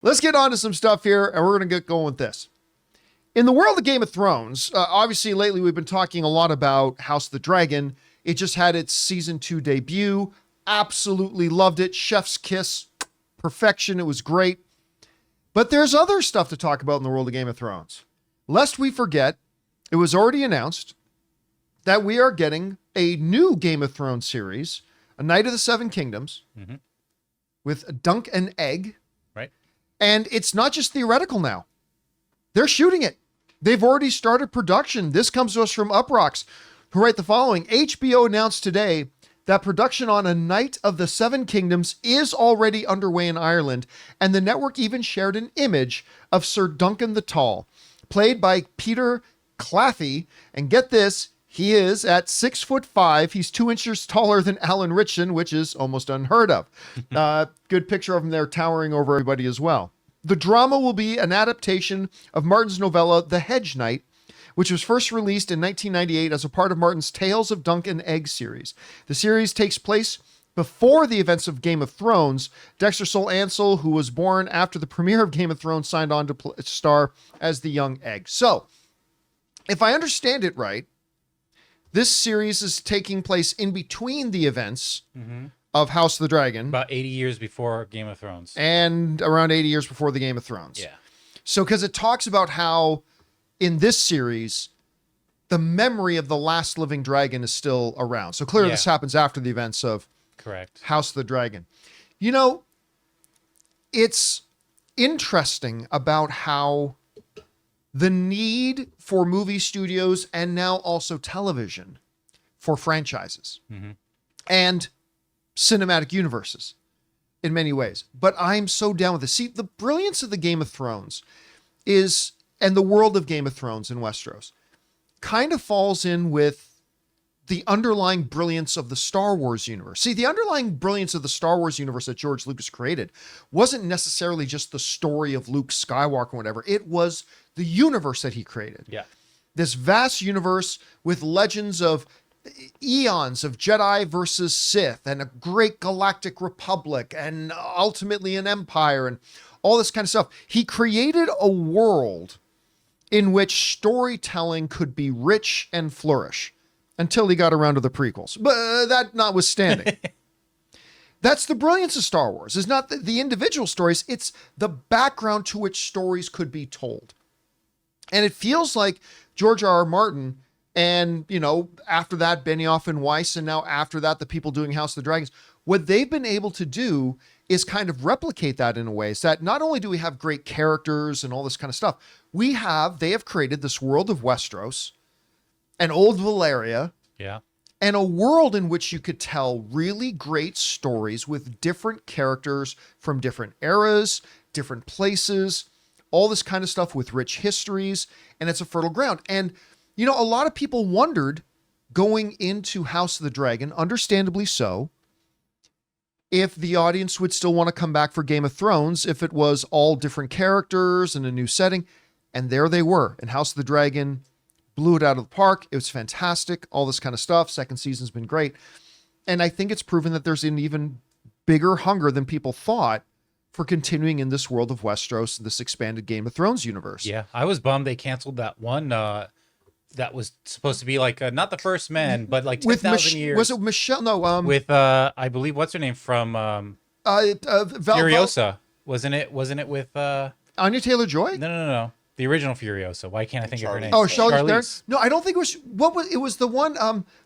Let's get on to some stuff here, and we're going to get going with this. In the world of Game of Thrones, obviously lately we've been talking a lot about House of the Dragon. It just had its season 2 debut. Absolutely loved it. Chef's kiss. Perfection. It was great. But there's other stuff to talk about in the world of Game of Thrones. Lest we forget, it was already announced that we are getting a new Game of Thrones series, A Night of the Seven Kingdoms, with Dunk and Egg. Right. And it's not just theoretical now. They're shooting it. They've already started production. This comes to us from Uprocks, who write the following. HBO announced today that production on A Night of the Seven Kingdoms is already underway in Ireland, and the network even shared an image of Sir Duncan the Tall, played by Peter Claffey. And get this, he is at 6'5". He's 2 inches taller than Alan Ritchson, which is almost unheard of. Good picture of him there towering over everybody as well. The drama will be an adaptation of Martin's novella, The Hedge Knight, which was first released in 1998 as a part of Martin's Tales of Dunk and Egg series. The series takes place before the events of Game of Thrones. Dexter Sol Ansel, who was born after the premiere of Game of Thrones, signed on to star as the young Egg. So, if I understand it right, this series is taking place in between the events of House of the Dragon. About 80 years before Game of Thrones. And around 80 years before the Game of Thrones. Yeah. So, because it talks about how in this series, the memory of the last living dragon is still around. So clearly this happens after the events of House of the Dragon. You know, it's interesting about how the need for movie studios and now also television for franchises and cinematic universes in many ways. But I'm so down with this. See, the brilliance of the Game of Thrones is, and the world of Game of Thrones in Westeros, kind of falls in with the underlying brilliance of the Star Wars universe. See, the underlying brilliance of the Star Wars universe that George Lucas created wasn't necessarily just the story of Luke Skywalker or whatever. It was the universe that he created. Yeah. This vast universe with legends of eons of Jedi versus Sith and a great galactic republic and ultimately an empire and all this kind of stuff. He created a world in which storytelling could be rich and flourish until he got around to the prequels. But that notwithstanding, that's the brilliance of Star Wars. It's not the individual stories, it's the background to which stories could be told. And it feels like George R.R. Martin and, you know, after that, Benioff and Weiss, and now after that, the people doing House of the Dragons, what they've been able to do is kind of replicate that in a way. So that not only do we have great characters and all this kind of stuff, they have created this world of Westeros and Old Valyria. Yeah. And a world in which you could tell really great stories with different characters from different eras, different places, all this kind of stuff with rich histories. And it's a fertile ground. And, you know, a lot of people wondered going into House of the Dragon, understandably so, if the audience would still want to come back for Game of Thrones, if it was all different characters and a new setting. And there they were. And House of the Dragon blew it out of the park. It was fantastic. All this kind of stuff. Second season's been great. And I think it's proven that there's an even bigger hunger than people thought for continuing in this world of Westeros, this expanded Game of Thrones universe. Yeah, I was bummed they canceled that one that was supposed to be like not the First Men, but like 10,000 years. Was it Michelle? No, with I believe what's her name from Furiosa, wasn't it? Wasn't it with Anya Taylor-Joy? No. The original Furiosa. Why can't I think of her name? Oh, Charlize Theron? No, I don't think it was. It was the one.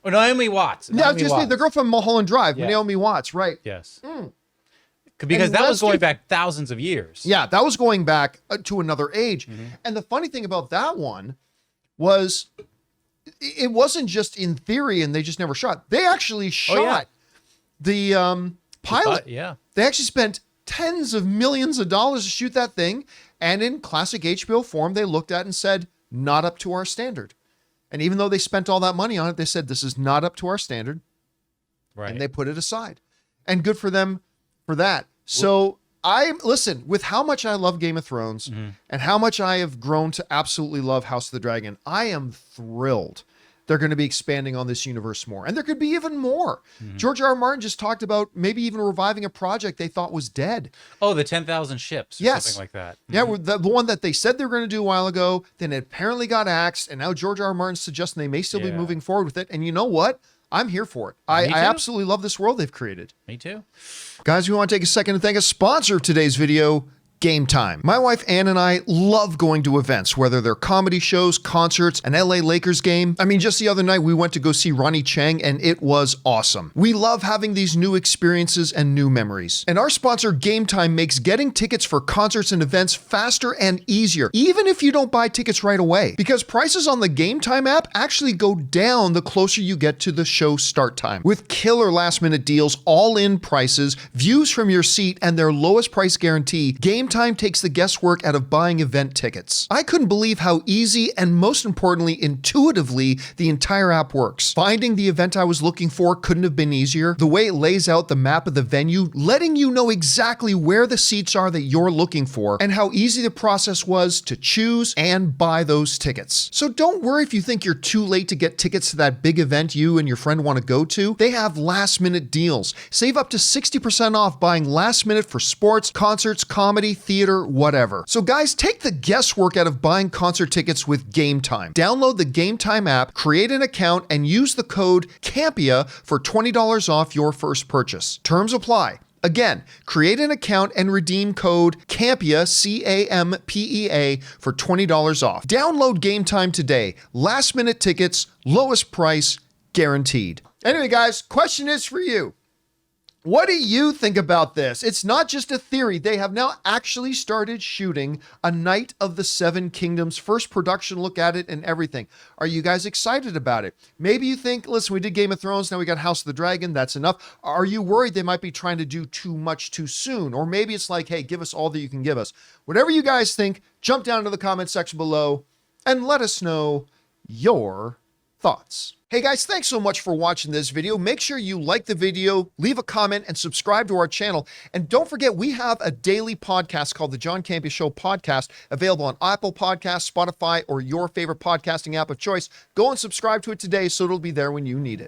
Naomi Watts. No, just the girl from Mulholland Drive, yeah. Naomi Watts, right? Yes. Because that was going back thousands of years. Yeah, that was going back to another age. And the funny thing about that one was it wasn't just in theory and they just never shot. They actually shot the pilot. They actually spent tens of millions of dollars to shoot that thing. And in classic HBO form, they looked at and said, not up to our standard. And even though they spent all that money on it, they said, this is not up to our standard. Right. And they put it aside. And good for them for that. So listen, with how much I love Game of Thrones and how much I have grown to absolutely love House of the Dragon, I am thrilled they're going to be expanding on this universe more. And there could be even more. George R. R. Martin just talked about maybe even reviving a project they thought was dead. Oh, the 10,000 ships or something like that. Yeah, the one that they said they were going to do a while ago, then it apparently got axed, and now George R. R. Martin's suggesting they may still be moving forward with it. And you know what? I'm here for it. I absolutely love this world they've created. Me too. Guys, we want to take a second to thank a sponsor of today's video, Gametime. My wife Ann and I love going to events, whether they're comedy shows, concerts, an LA Lakers game. I mean, just the other night we went to go see Ronnie Chang and it was awesome. We love having these new experiences and new memories. And our sponsor Gametime makes getting tickets for concerts and events faster and easier, even if you don't buy tickets right away. Because prices on the Gametime app actually go down the closer you get to the show start time. With killer last minute deals, all-in prices, views from your seat, and their lowest price guarantee, Gametime takes the guesswork out of buying event tickets. I couldn't believe how easy and most importantly, intuitively, the entire app works. Finding the event I was looking for couldn't have been easier. The way it lays out the map of the venue, letting you know exactly where the seats are that you're looking for, and how easy the process was to choose and buy those tickets. So don't worry if you think you're too late to get tickets to that big event you and your friend want to go to. They have last minute deals. Save up to 60% off buying last minute for sports, concerts, comedy, theater, whatever. So guys, take the guesswork out of buying concert tickets with Gametime. Download the Gametime app, create an account, and use the code CAMPEA for $20 off your first purchase. Terms apply. Again, create an account and redeem code CAMPEA, CAMPEA, for $20 off. Download Gametime today. Last minute tickets, lowest price, guaranteed. Anyway, guys, question is for you. What do you think about this? It's not just a theory. They have now actually started shooting A Knight of the Seven Kingdoms, first production look at it and everything. Are you guys excited about it? Maybe you think, listen, we did Game of Thrones, now we got House of the Dragon, that's enough. Are you worried they might be trying to do too much too soon? Or maybe it's like, hey, give us all that you can give us. Whatever you guys think, jump down to the comment section below and let us know your thoughts. Hey guys, thanks so much for watching this video. Make sure you like the video, leave a comment, and subscribe to our channel. And don't forget, we have a daily podcast called the John Campea Show podcast, available on Apple Podcasts, Spotify, or your favorite podcasting app of choice. Go and subscribe to it today so it'll be there when you need it.